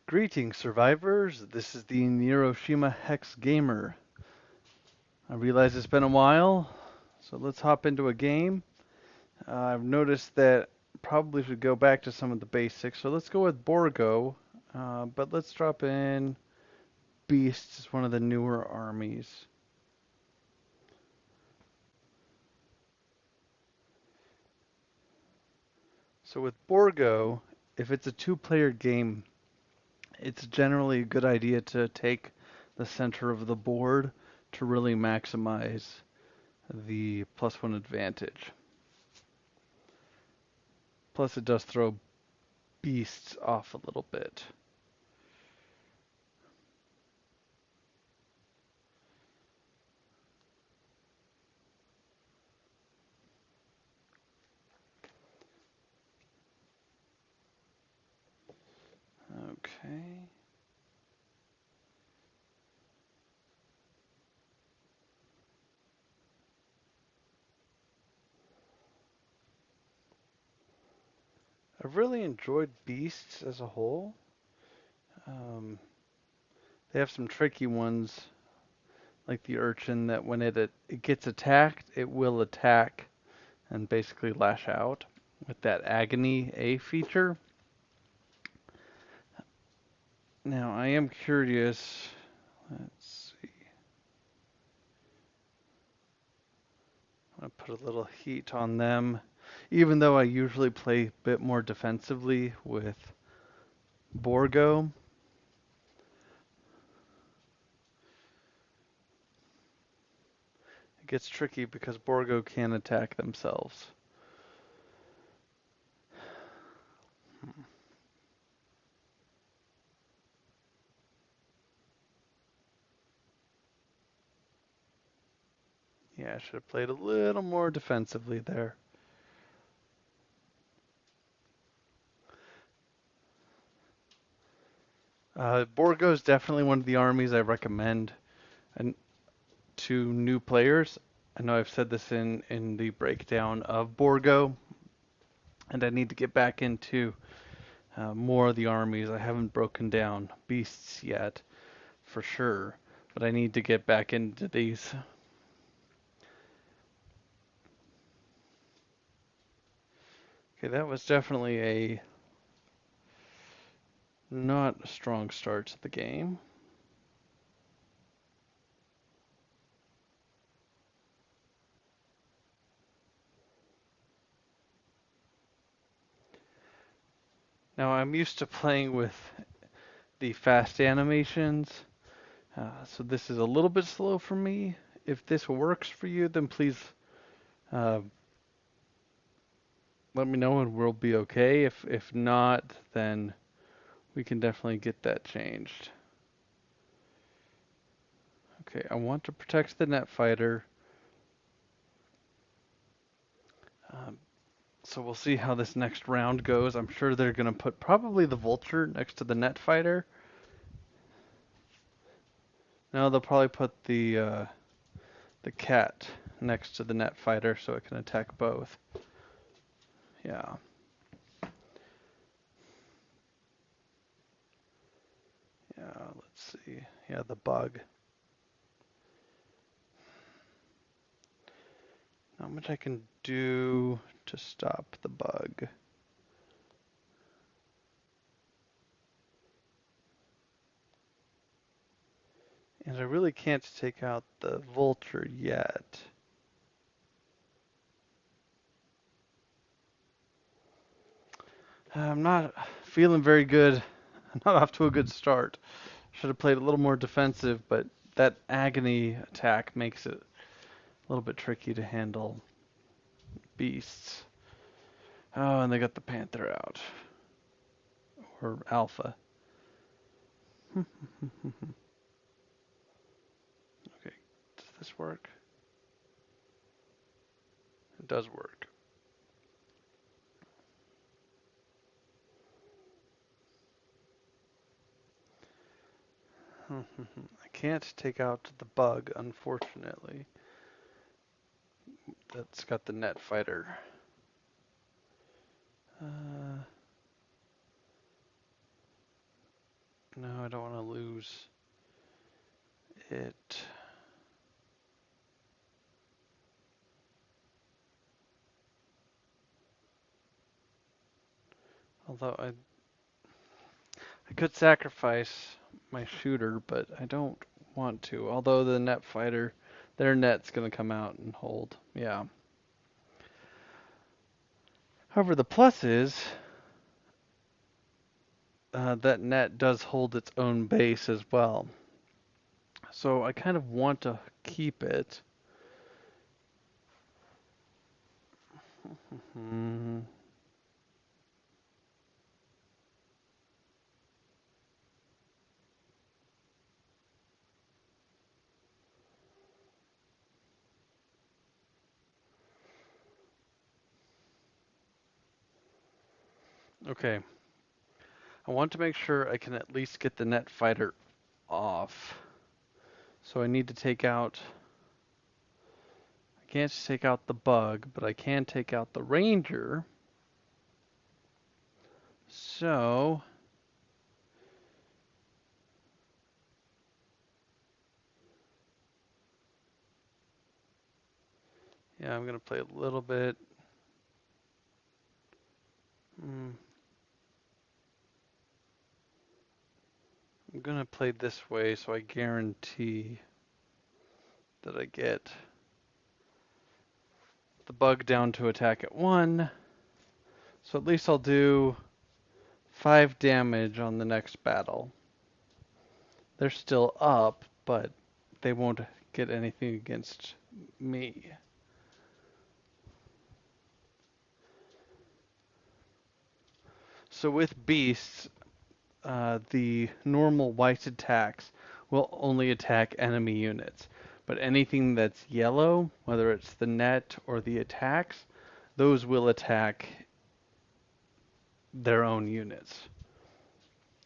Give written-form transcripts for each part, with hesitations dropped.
Greetings, survivors. This is the Neuroshima Hex gamer. I realize it's been a while, so let's hop into a game. I've noticed that probably should go back to some of the basics, so let's go with Borgo, but let's drop in Beast as one of the newer armies. So with Borgo, if it's a two-player game, it's generally a good idea to take the center of the board to really maximize the +1 advantage. Plus, it does throw beasts off a little bit. Okay. I've really enjoyed beasts as a whole. Um, they have some tricky ones, like the urchin, that when it gets attacked, it will attack and basically lash out with that agony A feature. Now, I am curious. Let's see. I'm going to put a little heat on them. Even though I usually play a bit more defensively with Borgo, it gets tricky because Borgo can attack themselves. Yeah, I should have played a little more defensively there. Borgo is definitely one of the armies I recommend and to new players. I know I've said this in the breakdown of Borgo, and I need to get back into more of the armies. I haven't broken down beasts yet, for sure, but I need to get back into these. Okay, that was definitely a not a strong start to the game. Now I'm used to playing with the fast animations, so this is a little bit slow for me. If this works for you, then please uh, let me know and we'll be okay. If not, then we can definitely get that changed. Okay, I want to protect the net fighter. Um, so we'll see how this next round goes. I'm sure they're going to put probably the vulture next to the net fighter. No, they'll probably put the cat next to the net fighter so it can attack both. Yeah. Yeah, let's see. Yeah, the bug. Not much I can do to stop the bug. And I really can't take out the vulture yet. I'm not feeling very good. I'm not off to a good start. Should have played a little more defensive, but that agony attack makes it a little bit tricky to handle beasts. Oh, and they got the panther out. Or alpha. Okay, does this work? It does work. I can't take out the bug, unfortunately. That's got the net fighter. Uh, No, I don't want to lose it. Although I could sacrifice my shooter, but I don't want to. Although the net fighter, their net's going to come out and hold. Yeah. However, the plus is that net does hold its own base as well. So I kind of want to keep it. Hmm. Okay. I want to make sure I can at least get the net fighter off. So I need to take out. I can't take out the bug, but I can take out the ranger. So yeah, I'm gonna play a little bit. I'm gonna play this way so I guarantee that I get the bug down to attack at 1. So at least I'll do 5 damage on the next battle. They're still up, but they won't get anything against me. So with beasts, the normal white attacks will only attack enemy units. But anything that's yellow, whether it's the net or the attacks, those will attack their own units.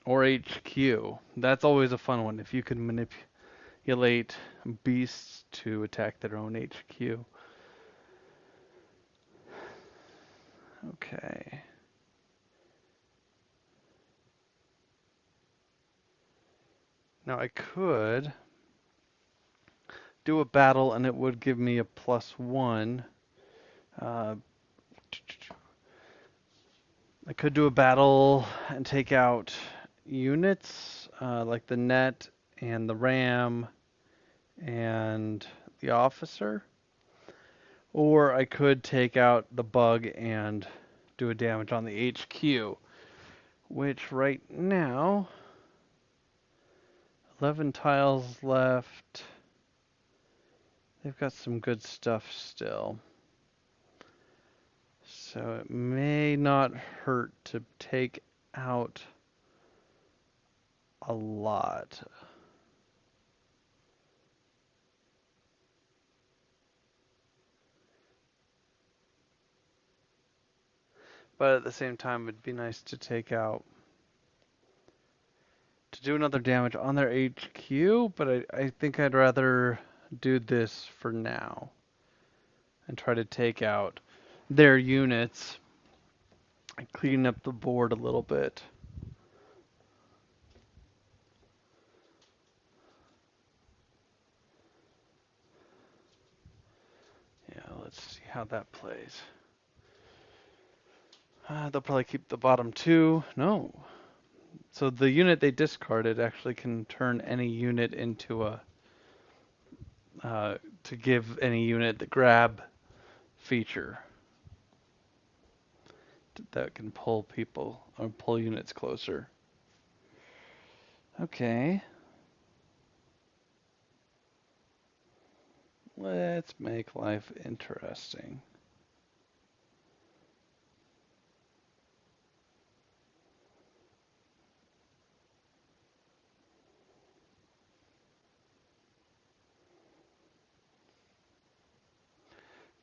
Or HQ. That's always a fun one, if you can manipulate beasts to attack their own HQ. Okay. Now I could do a battle and it would give me a +1. Uh, I could do a battle and take out units like the net and the ram and the officer. Or I could take out the bug and do a damage on the HQ, which right now, 11 tiles left. They've got some good stuff still. So it may not hurt to take out a lot. But at the same time, it'd be nice to do another damage on their HQ, but I think I'd rather do this for now and try to take out their units and clean up the board a little bit. Yeah, let's see how that plays. They'll probably keep the bottom 2. No. So the unit they discarded actually can turn any unit into to give any unit the grab feature that can pull people or pull units closer. Okay. Let's make life interesting.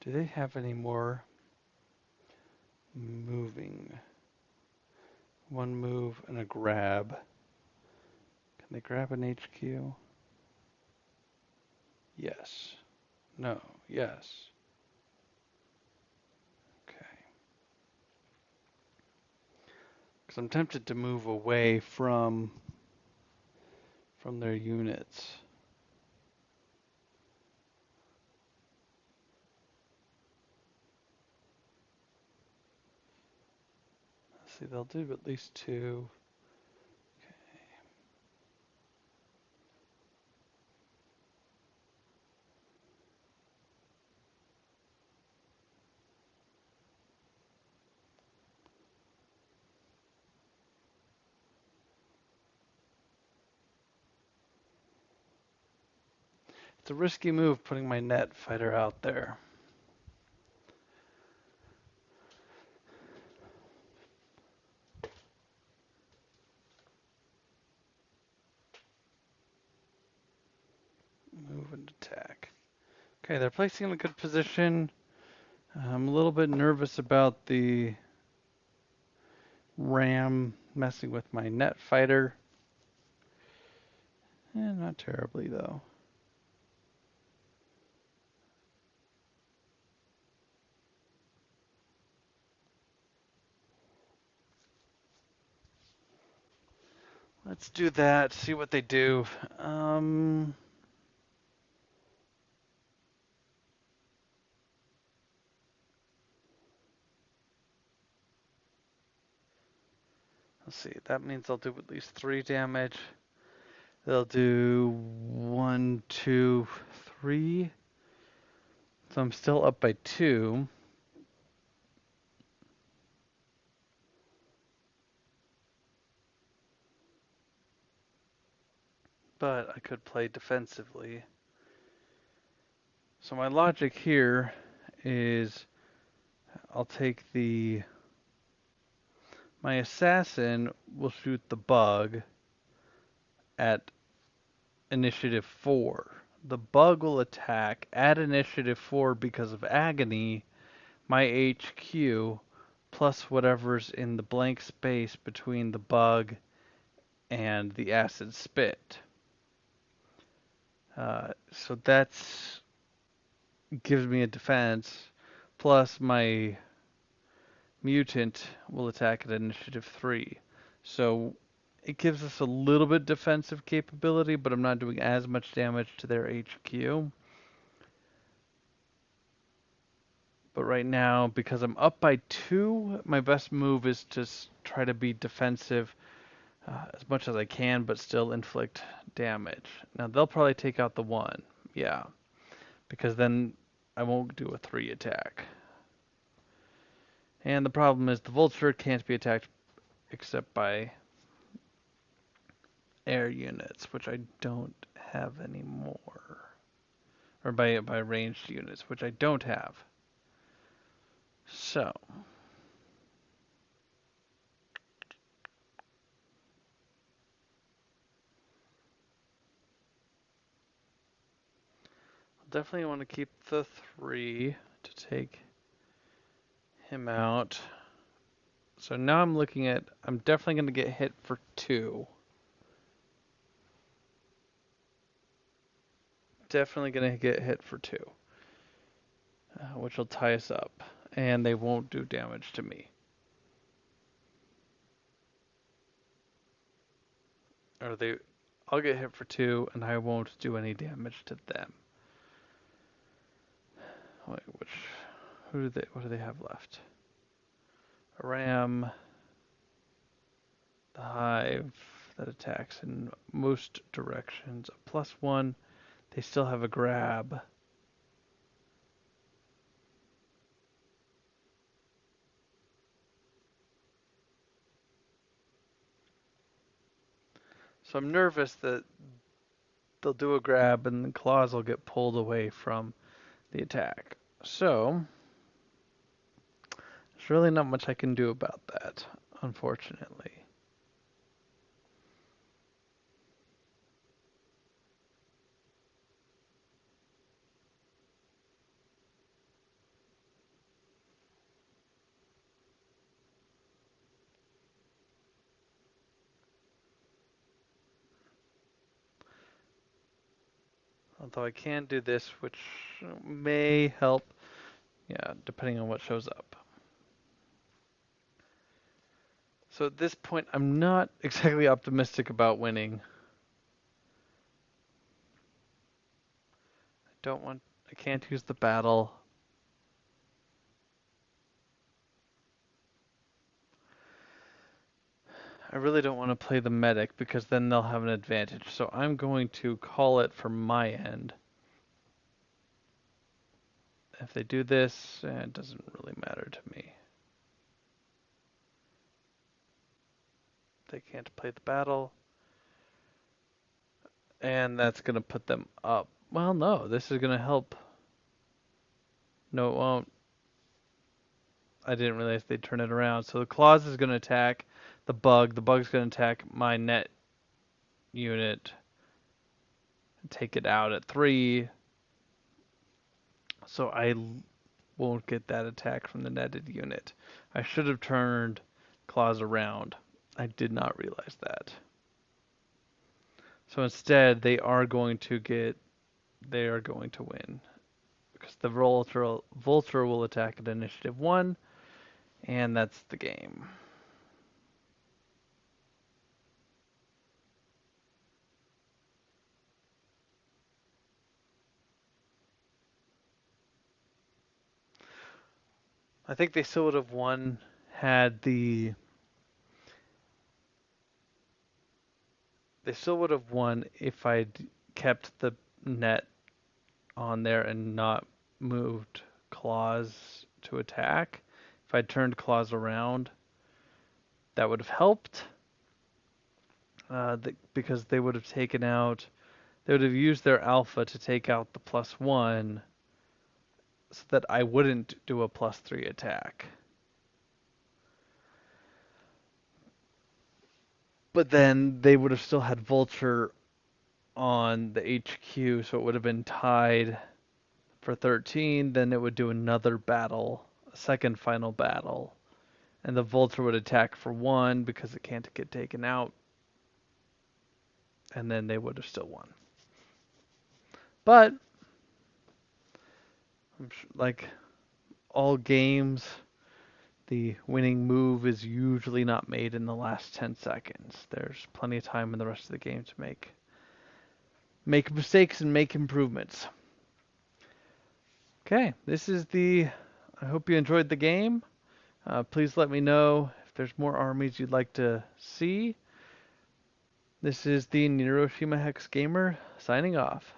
Do they have any more moving? One move and a grab. Can they grab an HQ? Yes. No. Yes. Okay. Because I'm tempted to move away from from their units. Let's see, they'll do at least 2. It's a risky move putting my net fighter out there. Move and attack. Okay, they're placing in a good position. I'm a little bit nervous about the ram messing with my net fighter. Not terribly though. Let's do that, see what they do. Let's see, that means they'll do at least 3 damage. They'll do 1, 2, 3. So I'm still up by 2. But I could play defensively. So my logic here is I'll take my assassin will shoot the bug at initiative 4. The bug will attack at initiative 4 because of agony, my HQ, plus whatever's in the blank space between the bug and the acid spit. So that's gives me a defense, plus my mutant will attack at initiative 3. So it gives us a little bit defensive capability, but I'm not doing as much damage to their HQ. But right now, because I'm up by 2, my best move is to try to be defensive as much as I can, but still inflict damage. Now, they'll probably take out the 1. Yeah. Because then I won't do a 3 attack. And the problem is the vulture can't be attacked except by air units, which I don't have anymore. Or by ranged units, which I don't have. So. Definitely want to keep the 3 to take him out. So now I'm looking at, I'm definitely going to get hit for 2. Definitely going to get hit for 2. Which will tie us up. And they won't do damage to me. Or I'll get hit for 2 and I won't do any damage to them. Wait, what do they have left? A ram, the hive that attacks in most directions, a +1. They still have a grab. So I'm nervous that they'll do a grab and the claws will get pulled away from the attack. So there's really not much I can do about that, unfortunately. Although I can do this, which may help, yeah, depending on what shows up. So at this point, I'm not exactly optimistic about winning. don't want. I can't use the battle. I really don't want to play the medic because then they'll have an advantage. So I'm going to call it for my end. If they do this, it doesn't really matter to me. They can't play the battle. And that's going to put them up. Well, no, this is going to help. No, it won't. I didn't realize they'd turn it around. So the claws is going to attack the bug. The bug's going to attack my net unit. Take it out at 3. So I won't get that attack from the netted unit. I should have turned claws around. I did not realize that. So instead, they are going to win. Because the vulture will attack at initiative 1, and that's the game. I think they still would have won had the. They still would have won if I'd kept the net on there and not moved claws to attack. If I turned claws around, that would have helped. Because they would have taken out. They would have used their alpha to take out the +1 so that I wouldn't do a +3 attack. But then they would have still had Vulture on the HQ, so it would have been tied for 13. Then it would do another battle, a second final battle. And the Vulture would attack for 1 because it can't get taken out. And then they would have still won. But, like all games, the winning move is usually not made in the last 10 seconds. There's plenty of time in the rest of the game to make mistakes and make improvements. Okay, I hope you enjoyed the game. Please let me know if there's more armies you'd like to see. This is the Neuroshima Hex Gamer signing off.